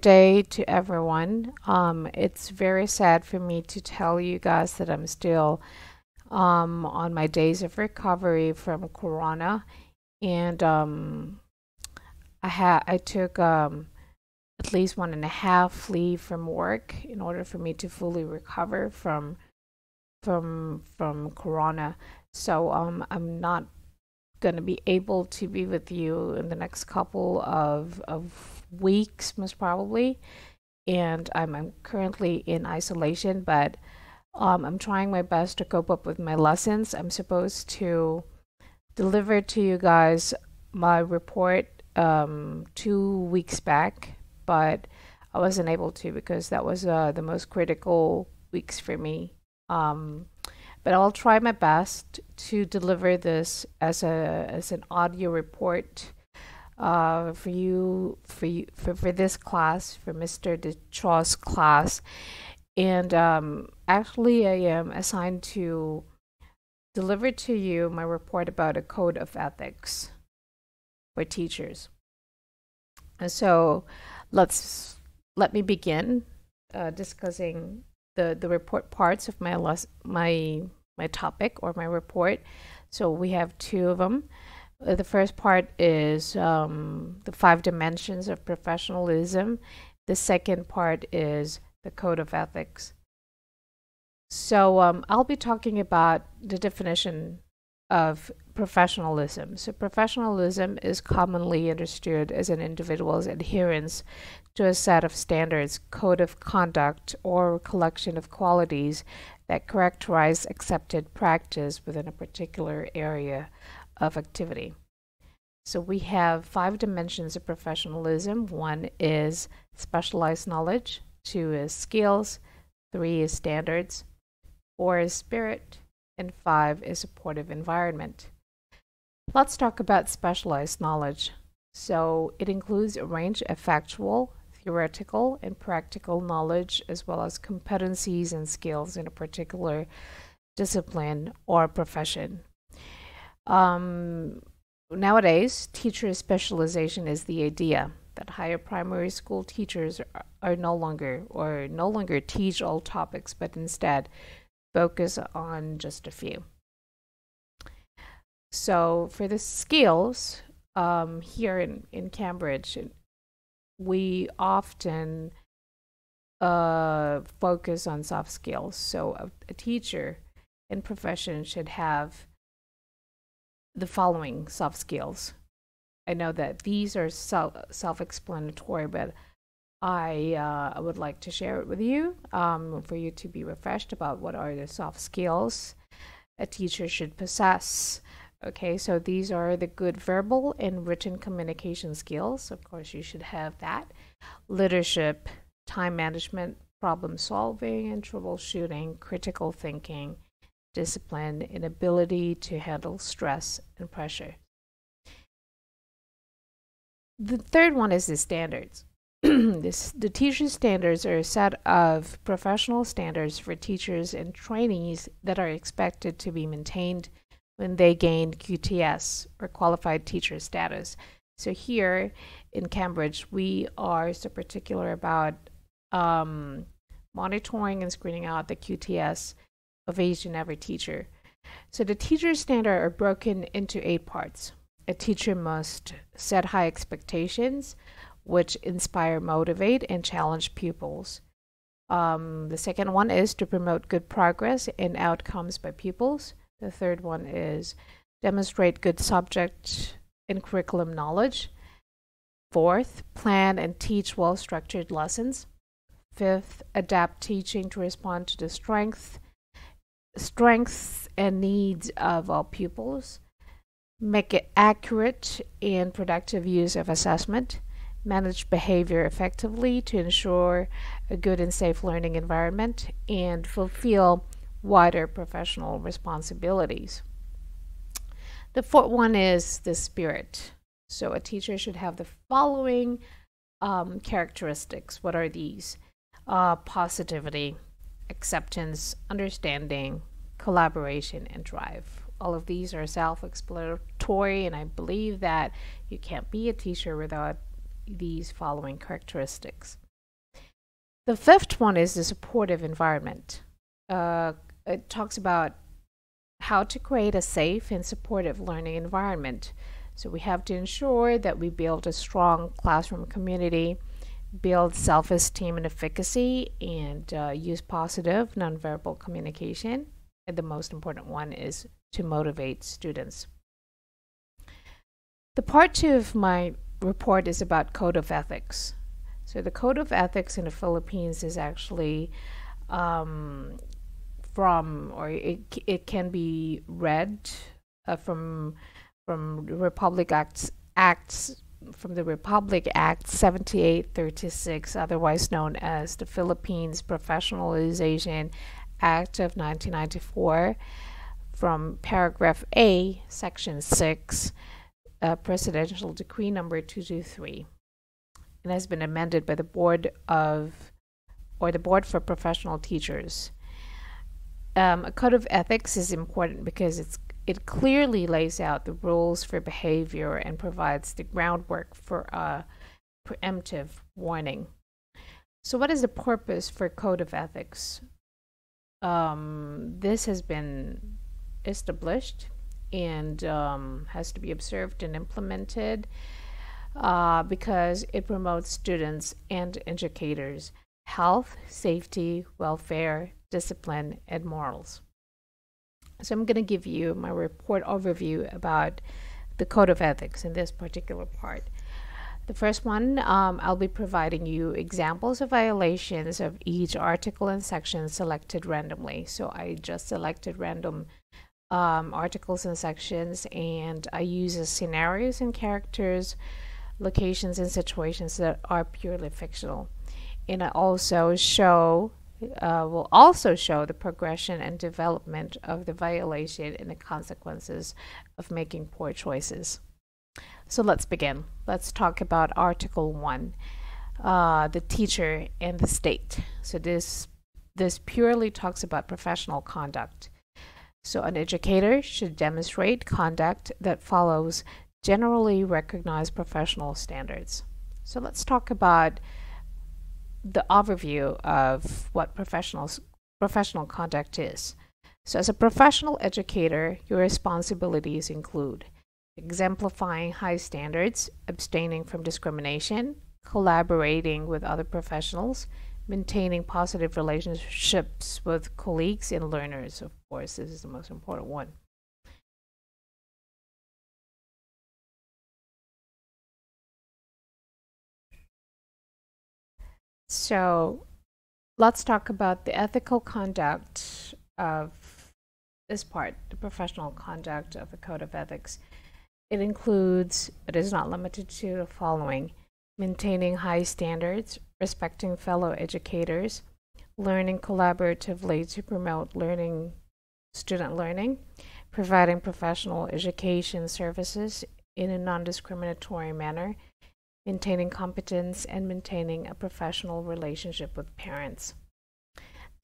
Day to everyone. It's very sad for me to tell you guys that I'm still on my days of recovery from Corona, and I took at least 1.5 leave from work in order for me to fully recover from Corona. So I'm not going to be able to be with you in the next couple of weeks, most probably. And I'm currently in isolation, but I'm trying my best to cope up with my lessons. I'm supposed to deliver to you guys my report 2 weeks back, but I wasn't able to because that was the most critical weeks for me. Um, but I'll try my best to deliver this as an audio report for this class, for Mr. DeChaw's class. And actually, I am assigned to deliver to you my report about a code of ethics for teachers. And so let me begin discussing the report parts of my topic or my report. So we have two of them. The first part is the 5 dimensions of professionalism. The second part is the code of ethics. So I'll be talking about the definition of professionalism. So professionalism is commonly understood as an individual's adherence to a set of standards, code of conduct, or collection of qualities that characterize accepted practice within a particular area of activity. So we have 5 dimensions of professionalism. 1 is specialized knowledge, 2 is skills, 3 is standards, 4 is spirit, and 5 is supportive environment. Let's talk about specialized knowledge. So it includes a range of factual, theoretical, and practical knowledge, as well as competencies and skills in a particular discipline or profession. Nowadays, teacher specialization is the idea that higher primary school teachers are no longer teach all topics, but instead focus on just a few. So for the skills, here in Cambridge, we often focus on soft skills. So a teacher in profession should have the following soft skills. I know that these are self-explanatory, but I would like to share it with you for you to be refreshed about what are the soft skills a teacher should possess. Okay, so these are the good verbal and written communication skills. Of course, you should have that. Leadership, time management, problem solving and troubleshooting, critical thinking, discipline, and ability to handle stress and pressure. The third one is the standards. The teacher standards are a set of professional standards for teachers and trainees that are expected to be maintained when they gain QTS or qualified teacher status. So here in Cambridge, we are so particular about monitoring and screening out the QTS of each and every teacher. So the teacher standards are broken into 8 parts. A teacher must set high expectations, which inspire, motivate, and challenge pupils. The second one is to promote good progress and outcomes by pupils. The third one is demonstrate good subject and curriculum knowledge. Fourth, plan and teach well-structured lessons. Fifth, adapt teaching to respond to the strengths and needs of all pupils. Make it accurate and productive use of assessment. Manage behavior effectively to ensure a good and safe learning environment, and fulfill wider professional responsibilities. The fourth one is the spirit. So a teacher should have the following characteristics. What are these? Positivity, acceptance, understanding, collaboration, and drive. All of these are self-explanatory, and I believe that you can't be a teacher without these following characteristics. The fifth one is the supportive environment. It talks about how to create a safe and supportive learning environment. So we have to ensure that we build a strong classroom community, build self-esteem and efficacy, and use positive nonverbal communication. And the most important one is to motivate students. The part 2 of my report is about code of ethics. So the code of ethics in the Philippines is actually it can be read from Republic Acts from the Republic Act 7836, otherwise known as the Philippines Professionalization Act of 1994, from paragraph A, section 6, Presidential Decree number 223. It has been amended by the Board for Professional Teachers. A code of ethics is important because it clearly lays out the rules for behavior and provides the groundwork for a preemptive warning. So what is the purpose for code of ethics? This has been established and has to be observed and implemented because it promotes students and educators' health, safety, welfare, discipline, and morals. So I'm going to give you my report overview about the Code of Ethics in this particular part. The first one, I'll be providing you examples of violations of each article and section selected randomly. So I just selected random articles and sections, and I use scenarios and characters, locations and situations that are purely fictional. And I also will also show the progression and development of the violation and the consequences of making poor choices. So let's begin. Let's talk about Article 1, the teacher and the state. So this purely talks about professional conduct. So an educator should demonstrate conduct that follows generally recognized professional standards. So let's talk about the overview of what professional conduct is. So as a professional educator, your responsibilities include exemplifying high standards, abstaining from discrimination, collaborating with other professionals, maintaining positive relationships with colleagues and learners. Of course, this is the most important one. So let's talk about the ethical conduct of this part, the professional conduct of the Code of Ethics. It includes, but is not limited to, the following: maintaining high standards, respecting fellow educators, learning collaboratively to promote student learning, providing professional education services in a non-discriminatory manner, maintaining competence, and maintaining a professional relationship with parents.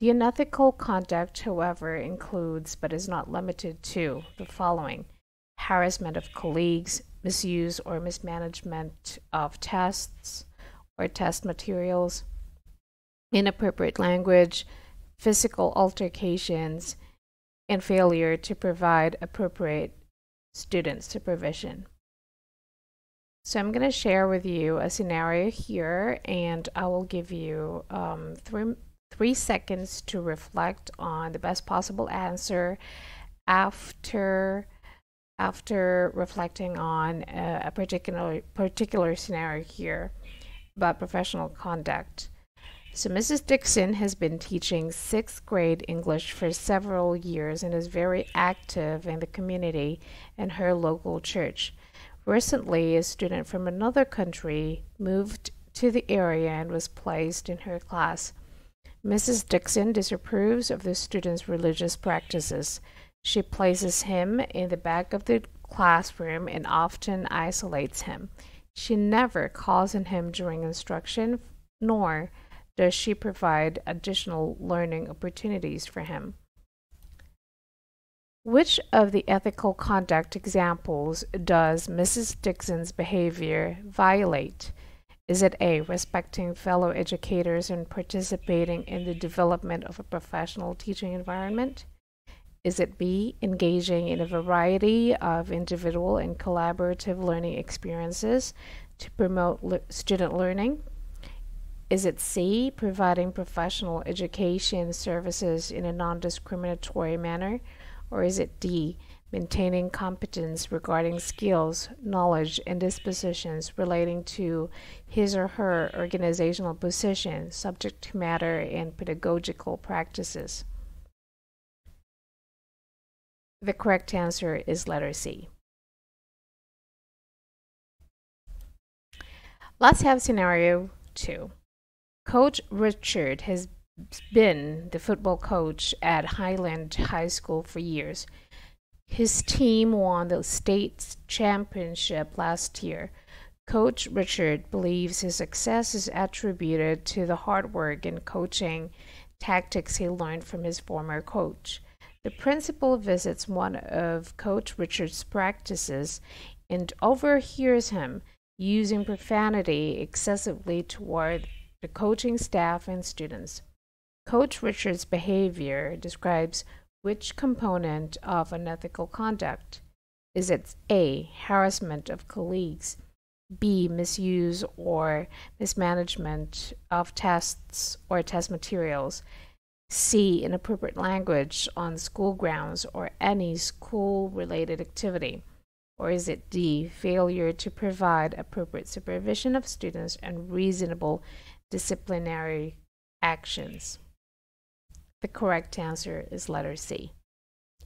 The unethical conduct, however, includes, but is not limited to, the following: harassment of colleagues, misuse or mismanagement of tests or test materials, inappropriate language, physical altercations, and failure to provide appropriate student supervision. So I'm going to share with you a scenario here, and I will give you 3 seconds to reflect on the best possible answer after reflecting on a particular scenario here about professional conduct. So Mrs. Dixon has been teaching 6th grade English for several years and is very active in the community and her local church. Recently, a student from another country moved to the area and was placed in her class. Mrs. Dixon disapproves of the student's religious practices. She places him in the back of the classroom and often isolates him. She never calls on him during instruction, nor does she provide additional learning opportunities for him. Which of the ethical conduct examples does Mrs. Dixon's behavior violate? Is it A, respecting fellow educators and participating in the development of a professional teaching environment? Is it B, engaging in a variety of individual and collaborative learning experiences to promote student learning? Is it C, providing professional education services in a non-discriminatory manner? Or is it D, maintaining competence regarding skills, knowledge, and dispositions relating to his or her organizational position, subject matter, and pedagogical practices? The correct answer is letter C. Let's have scenario 2. Coach Richard has been the football coach at Highland High School for years. His team won the state championship last year. Coach Richard believes his success is attributed to the hard work and coaching tactics he learned from his former coach. The principal visits one of Coach Richard's practices and overhears him using profanity excessively toward the coaching staff and students. Coach Richard's behavior describes which component of unethical conduct? Is it A, harassment of colleagues, B, misuse or mismanagement of tests or test materials, C, inappropriate language on school grounds or any school-related activity? Or is it D, failure to provide appropriate supervision of students and reasonable disciplinary actions? The correct answer is letter C.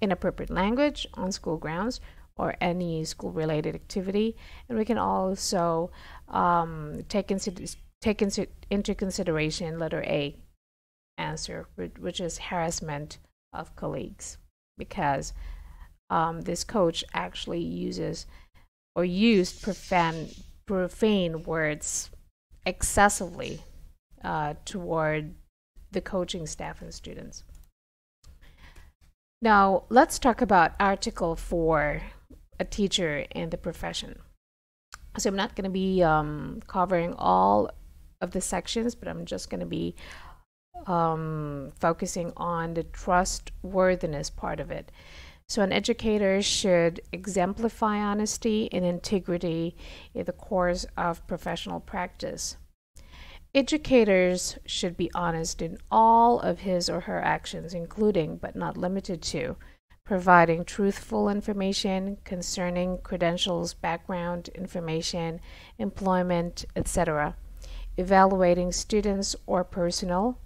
Inappropriate language on school grounds or any school-related activity. And we can also take into consideration letter A answer, which is harassment of colleagues, because this coach actually used profane words excessively toward the coaching staff and students. Now, let's talk about Article 4, a teacher in the profession. So I'm not going to be covering all of the sections, but I'm just going to be focusing on the trustworthiness part of it. So an educator should exemplify honesty and integrity in the course of professional practice. Educators should be honest in all of his or her actions, including, but not limited to, providing truthful information concerning credentials, background information, employment, etc., evaluating students or personnel,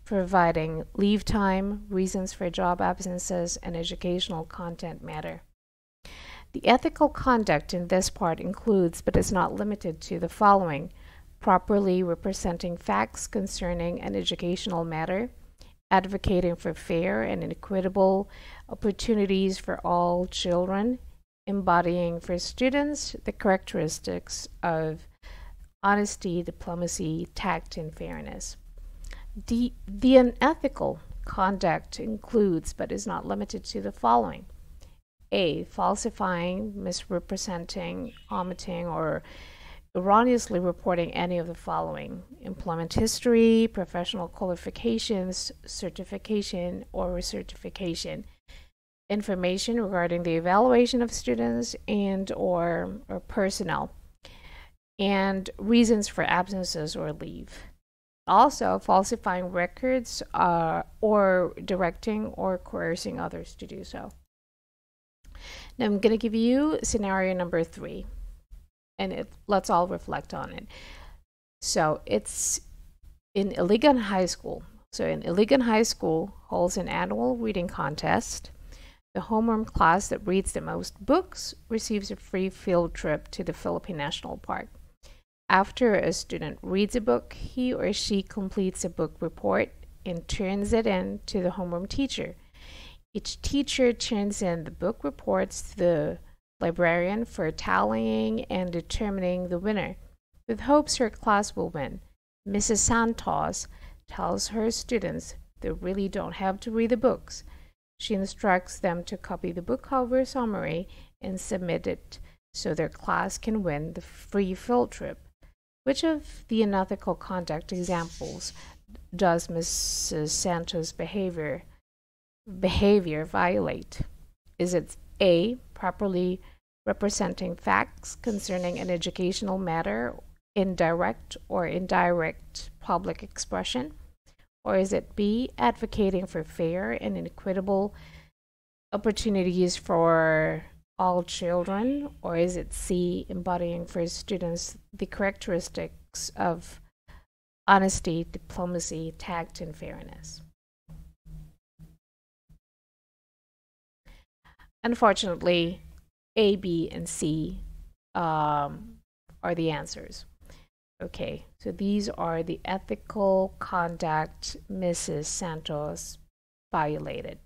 providing leave time, reasons for job absences, and educational content matter. The ethical conduct in this part includes, but is not limited to, the following: properly representing facts concerning an educational matter, advocating for fair and equitable opportunities for all children, embodying for students the characteristics of honesty, diplomacy, tact, and fairness. The unethical conduct includes, but is not limited to, the following: A, falsifying, misrepresenting, omitting, or erroneously reporting any of the following: employment history, professional qualifications, certification or recertification, information regarding the evaluation of students and or personnel, and reasons for absences or leave. Also, falsifying records or directing or coercing others to do so. Now I'm going to give you scenario number 3. And let's all reflect on it. So it's in Auido High School. So in Auido High School holds an annual reading contest. The homeroom class that reads the most books receives a free field trip to the Philippine National Park. After a student reads a book, he or she completes a book report and turns it in to the homeroom teacher. Each teacher turns in the book reports to the librarian for tallying and determining the winner, with hopes her class will win. Mrs. Santos tells her students they really don't have to read the books. She instructs them to copy the book cover summary and submit it so their class can win the free field trip. Which of the unethical conduct examples does Mrs. Santos' behavior violate? Is it A, properly representing facts concerning an educational matter in direct or indirect public expression? Or is it B, advocating for fair and equitable opportunities for all children? Or is it C, embodying for students the characteristics of honesty, diplomacy, tact, and fairness? Unfortunately, A, B, and C are the answers. Okay, so these are the ethical conduct Mrs. Santos violated.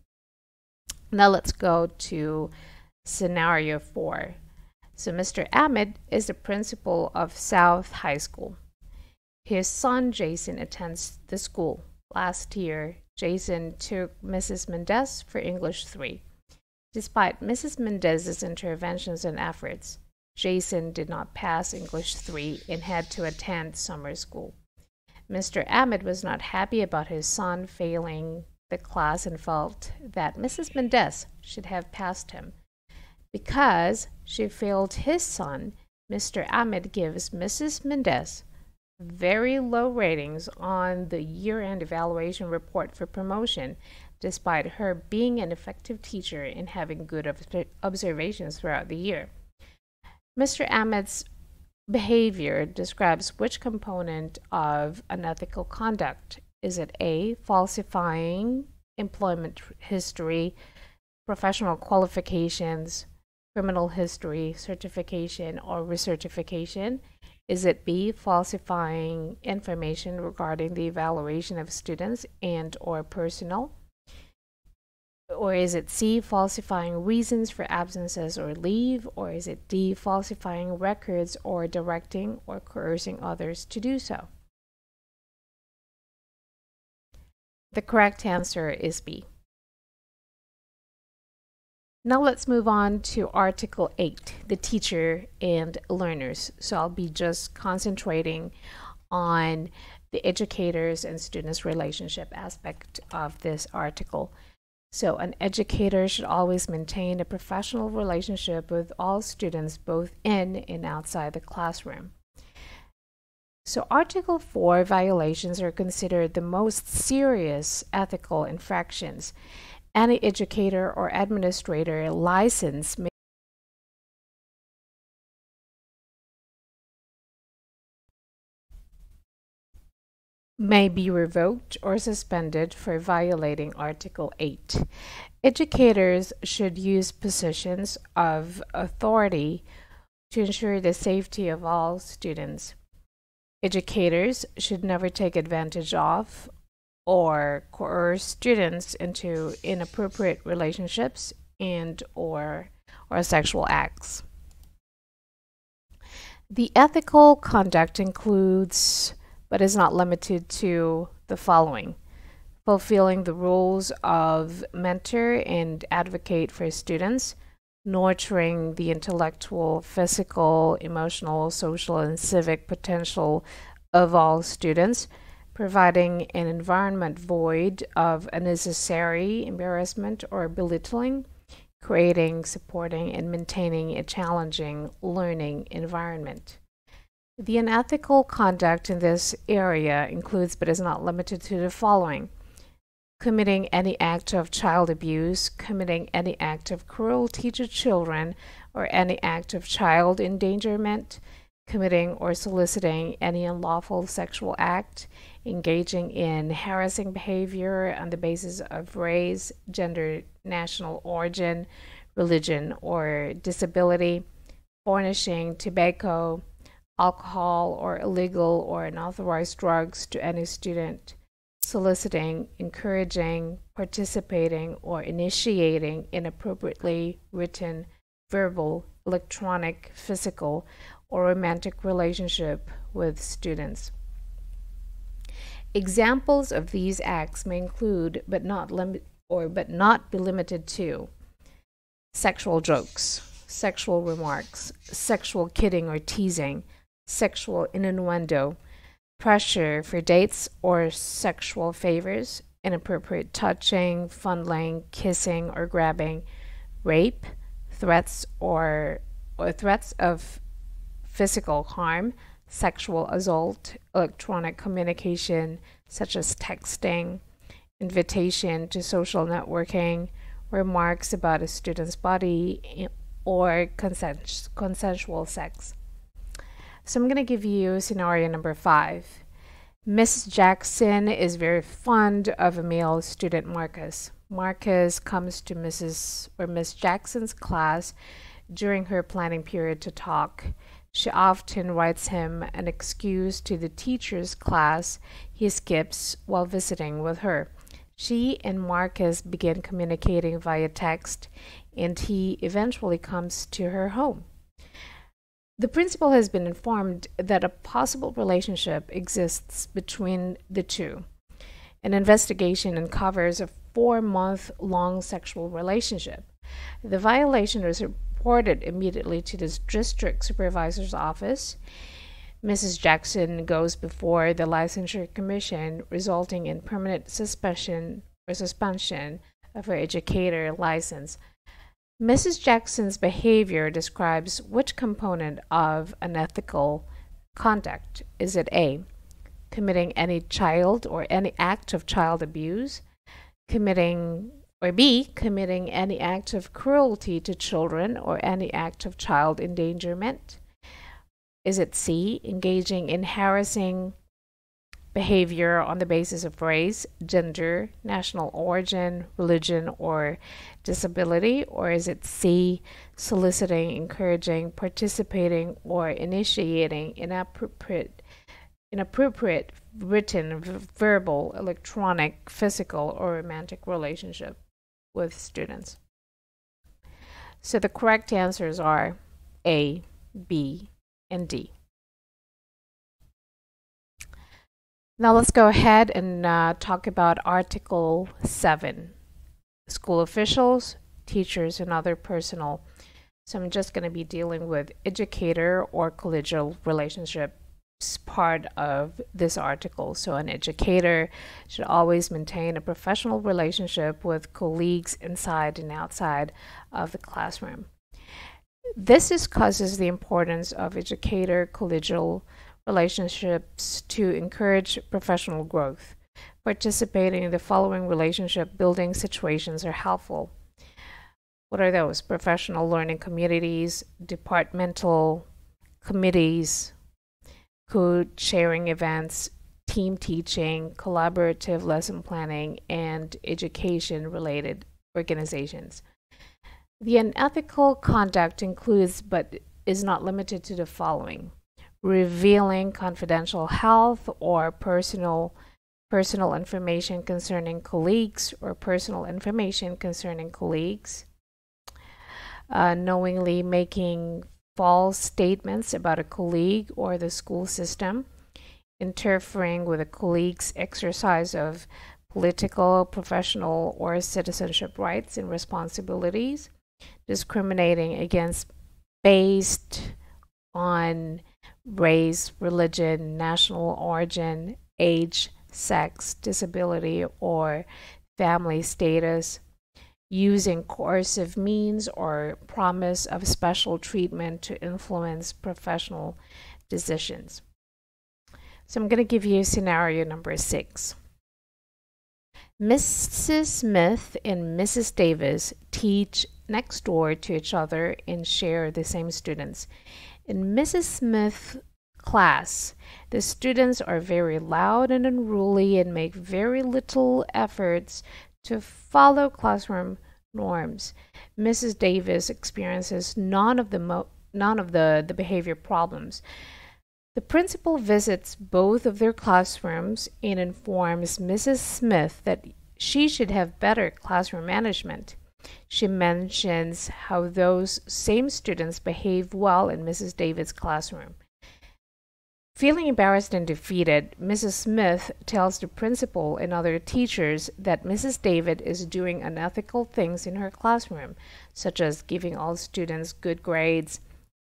Now let's go to scenario 4. So Mr. Ahmed is the principal of South High School. His son Jason attends the school. Last year, Jason took Mrs. Mendez for English 3. Despite Mrs. Mendez's interventions and efforts, Jason did not pass English 3 and had to attend summer school. Mr. Ahmed was not happy about his son failing the class and felt that Mrs. Mendez should have passed him. Because she failed his son, Mr. Ahmed gives Mrs. Mendez very low ratings on the year-end evaluation report for promotion, despite her being an effective teacher and having good observations throughout the year. Mr. Ahmed's behavior describes which component of unethical conduct? Is it A, falsifying employment history, professional qualifications, criminal history, certification, or recertification? Is it B, falsifying information regarding the evaluation of students and or personnel? Or is it C, falsifying reasons for absences or leave? Or is it D, falsifying records or directing or coercing others to do so? The correct answer is B. Now let's move on to Article 8, the teacher and learners. So I'll be just concentrating on the educators and students relationship aspect of this article. So an educator should always maintain a professional relationship with all students, both in and outside the classroom. So Article 4 violations are considered the most serious ethical infractions. Any educator or administrator license may be revoked or suspended for violating Article 8. Educators should use positions of authority to ensure the safety of all students. Educators should never take advantage of or coerce students into inappropriate relationships and or sexual acts. The ethical conduct includes, but is not limited to, the following: fulfilling the roles of mentor and advocate for students, nurturing the intellectual, physical, emotional, social, and civic potential of all students, providing an environment void of unnecessary embarrassment or belittling, creating, supporting, and maintaining a challenging learning environment. The unethical conduct in this area includes, but is not limited to, the following: committing any act of child abuse, committing any act of cruelty to children, or any act of child endangerment, committing or soliciting any unlawful sexual act, engaging in harassing behavior on the basis of race, gender, national origin, religion, or disability, furnishing tobacco, alcohol, or illegal or unauthorized drugs to any student, soliciting, encouraging, participating, or initiating inappropriately written, verbal, electronic, physical, or romantic relationship with students. Examples of these acts may include, but not be limited to, sexual jokes, sexual remarks, sexual kidding or teasing, sexual innuendo, pressure for dates or sexual favors, inappropriate touching, fondling, kissing, or grabbing, rape, threats or threats of physical harm, sexual assault, electronic communication such as texting, invitation to social networking, remarks about a student's body, or consensual sex. So I'm going to give you scenario number 5. Mrs. Jackson is very fond of a male student, Marcus. Marcus comes to Miss Jackson's class during her planning period to talk. She often writes him an excuse to the teacher's class he skips while visiting with her. She and Marcus begin communicating via text, and he eventually comes to her home. The principal has been informed that a possible relationship exists between the two. An investigation uncovers a 4-month-long sexual relationship. The violation was reported immediately to the district supervisor's office. Mrs. Jackson goes before the licensure commission, resulting in permanent suspension of her educator license. Mrs. Jackson's behavior describes which component of unethical conduct? Is it A, committing any child or any act of child abuse, or B, committing any act of cruelty to children or any act of child endangerment? Is it C, engaging in harassing behavior on the basis of race, gender, national origin, religion, or disability? Or is it C, soliciting, encouraging, participating, or initiating inappropriate written, verbal, electronic, physical, or romantic relationship with students? So the correct answers are A, B, and D. Now let's go ahead and talk about Article 7, school officials, teachers, and other personnel. So I'm just going to be dealing with educator or collegial relationships part of this article. So an educator should always maintain a professional relationship with colleagues inside and outside of the classroom. This discusses the importance of educator-collegial relationships to encourage professional growth. Participating in the following relationship building situations are helpful. What are those? Professional learning communities, departmental committees, code sharing events, team teaching, collaborative lesson planning, and education-related organizations. The unethical conduct includes, but is not limited to, the following: revealing confidential health or personal information concerning colleagues, knowingly making false statements about a colleague or the school system, interfering with a colleague's exercise of political, professional, or citizenship rights and responsibilities, discriminating against based on race, religion, national origin, age, sex, disability, or family status, using coercive means or promise of special treatment to influence professional decisions. So I'm going to give you scenario number 6. Mrs. Smith and Mrs. Davis teach next door to each other and share the same students. In Mrs. Smith's class, the students are very loud and unruly and make very little efforts to follow classroom norms. Mrs. Davis experiences none of the behavior problems. The principal visits both of their classrooms and informs Mrs. Smith that she should have better classroom management. She mentions how those same students behave well in Mrs. Davis' classroom. Feeling embarrassed and defeated, Mrs. Smith tells the principal and other teachers that Mrs. David is doing unethical things in her classroom, such as giving all students good grades,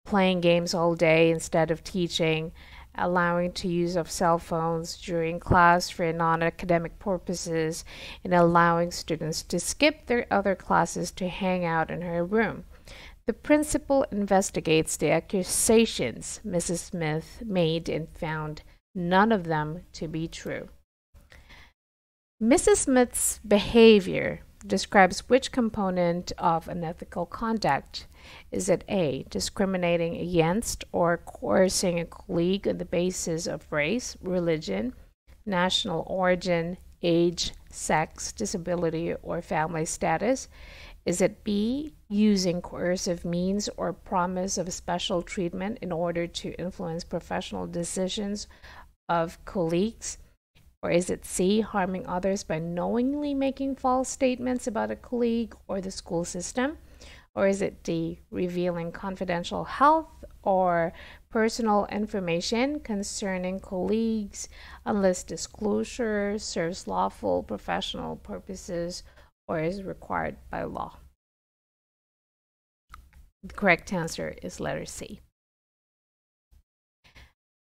playing games all day instead of teaching, allowing to use of cell phones during class for non-academic purposes, and allowing students to skip their other classes to hang out in her room. The principal investigates the accusations Mrs. Smith made and found none of them to be true. Mrs. Smith's behavior describes which component of unethical conduct? Is it A, discriminating against or coercing a colleague on the basis of race, religion, national origin, age, sex, disability, or family status? Is it B, using coercive means or promise of special treatment in order to influence professional decisions of colleagues? Or is it C, harming others by knowingly making false statements about a colleague or the school system? Or is it D, revealing confidential health or personal information concerning colleagues unless disclosure serves lawful professional purposes or is required by law? The correct answer is letter C.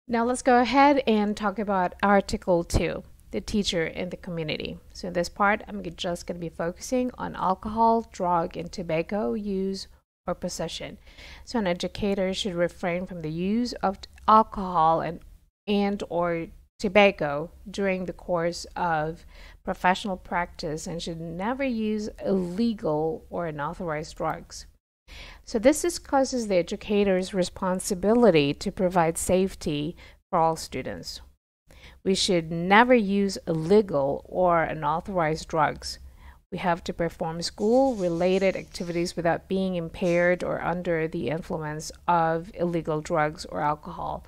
Now let's go ahead and talk about Article 2, the teacher in the community. So in this part, I'm just going to be focusing on alcohol, drug, and tobacco use or possession. So an educator should refrain from the use of alcohol and or tobacco during the course of professional practice and should never use illegal or unauthorized drugs. So this discusses the educator's responsibility to provide safety for all students. We should never use illegal or unauthorized drugs. We have to perform school-related activities without being impaired or under the influence of illegal drugs or alcohol.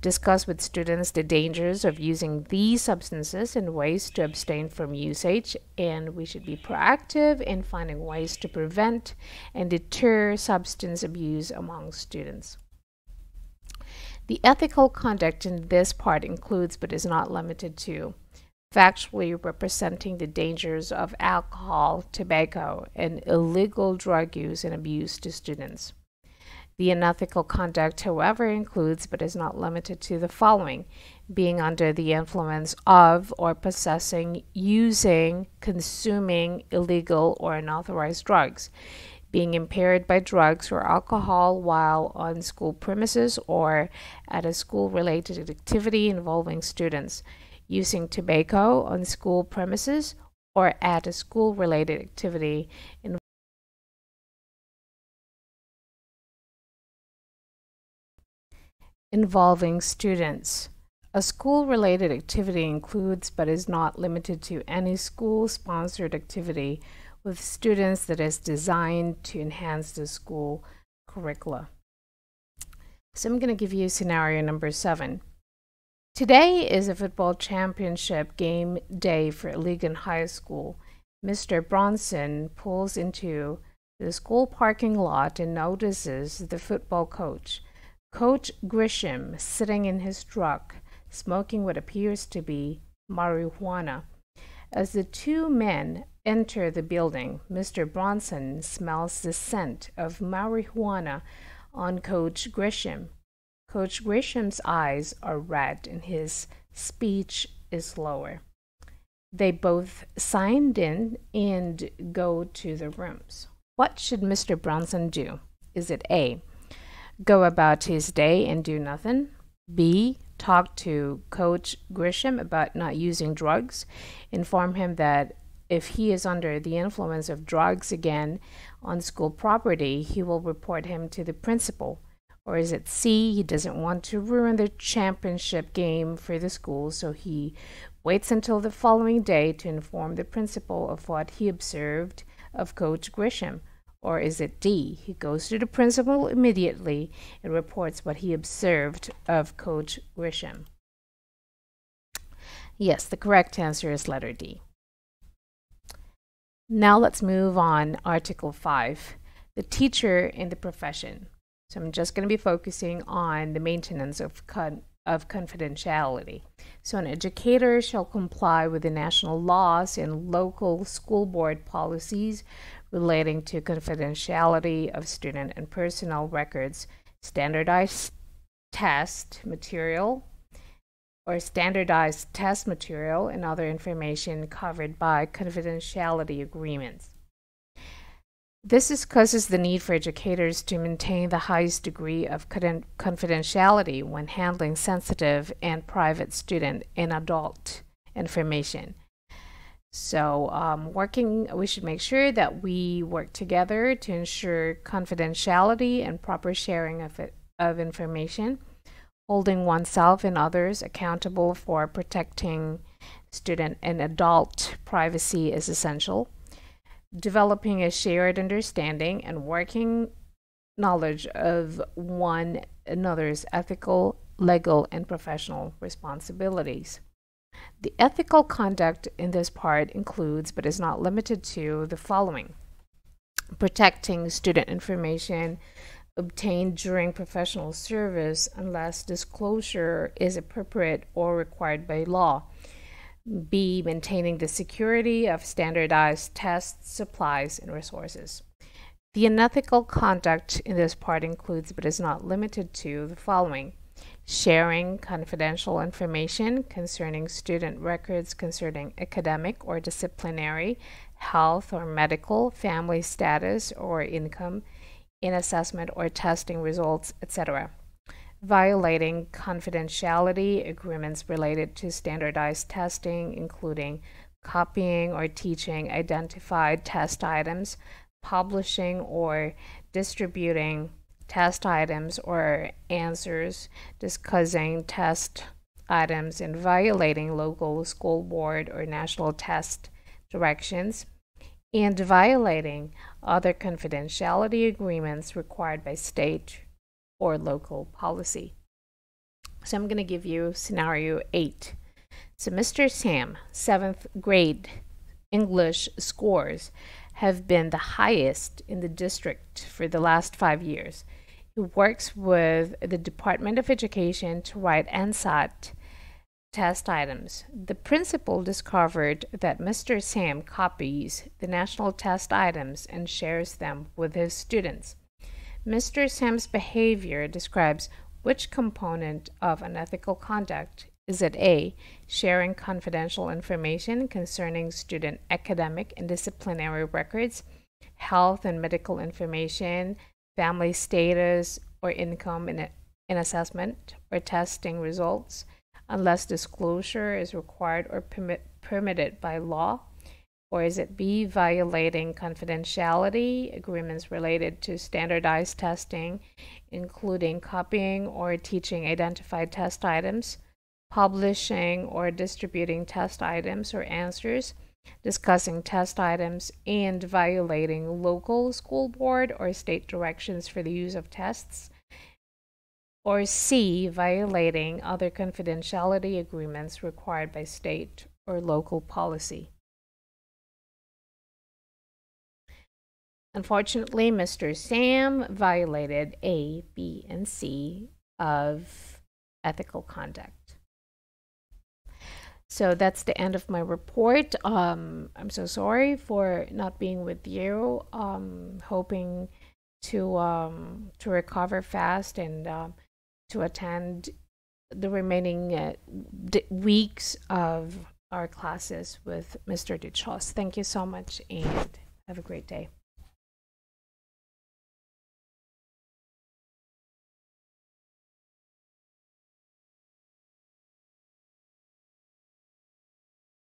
Discuss with students the dangers of using these substances and ways to abstain from usage, and we should be proactive in finding ways to prevent and deter substance abuse among students. The ethical conduct in this part includes, but is not limited to, factually representing the dangers of alcohol, tobacco, and illegal drug use and abuse to students. The unethical conduct, however, includes, but is not limited to, the following: being under the influence of or possessing, using, consuming illegal or unauthorized drugs, being impaired by drugs or alcohol while on school premises or at a school-related activity involving students, using tobacco on school premises or at a school-related activity involving students. A school-related activity includes, but is not limited to, any school-sponsored activity with students that is designed to enhance the school curricula. So I'm going to give you scenario number 7. Today is a football championship game day for Auido High School. Mr. Bronson pulls into the school parking lot and notices the football coach, Coach Grisham, sitting in his truck, smoking what appears to be marijuana. As the two men enter the building, Mr. Bronson smells the scent of marijuana on Coach Grisham. Coach Grisham's eyes are red and his speech is lower. They both signed in and go to their rooms. What should Mr. Bronson do? Is it A, go about his day and do nothing? B, talk to Coach Grisham about not using drugs, inform him that if he is under the influence of drugs again on school property, he will report him to the principal? Or is it C, he doesn't want to ruin the championship game for the school, so he waits until the following day to inform the principal of what he observed of Coach Grisham? Or is it D, he goes to the principal immediately and reports what he observed of Coach Grisham? Yes, the correct answer is letter D. Now let's move on. Article 5, the teacher in the profession. So I'm just going to be focusing on the maintenance of confidentiality. So an educator shall comply with the national laws and local school board policies relating to confidentiality of student and personnel records, standardized test material or standardized test material and other information covered by confidentiality agreements. This discusses the need for educators to maintain the highest degree of confidentiality when handling sensitive and private student and adult information. So we should make sure that we work together to ensure confidentiality and proper sharing of information. Holding oneself and others accountable for protecting student and adult privacy is essential. Developing a shared understanding and working knowledge of one another's ethical, legal, and professional responsibilities. The ethical conduct in this part includes, but is not limited to, the following: protecting student information obtained during professional service unless disclosure is appropriate or required by law. B, maintaining the security of standardized tests, supplies, and resources. The unethical conduct in this part includes, but is not limited to, the following: sharing confidential information concerning student records concerning academic or disciplinary, health or medical, family status or income, in assessment or testing results, etc. Violating confidentiality agreements related to standardized testing, including copying or teaching identified test items, publishing or distributing test items or answers, discussing test items, and violating local school board or national test directions, and violating other confidentiality agreements required by state or local policy. So I'm going to give you scenario 8. So Mr. Sam, 7th grade English scores have been the highest in the district for the last 5 years. He works with the Department of Education to write NSAT test items. The principal discovered that Mr. Sam copies the national test items and shares them with his students. Mr. Sam's behavior describes which component of unethical conduct. Is it A, sharing confidential information concerning student academic and disciplinary records, health and medical information, family status or income in assessment or testing results, unless disclosure is required or permitted by law? Or is it B, violating confidentiality agreements related to standardized testing, including copying or teaching identified test items, publishing or distributing test items or answers, discussing test items, and violating local school board or state directions for the use of tests? Or C, violating other confidentiality agreements required by state or local policy? Unfortunately, Mr. Sam violated A, B, and C of ethical conduct. So that's the end of my report. I'm so sorry for not being with you. Hoping to recover fast and to attend the remaining weeks of our classes with Mr. Duchos. Thank you so much and have a great day.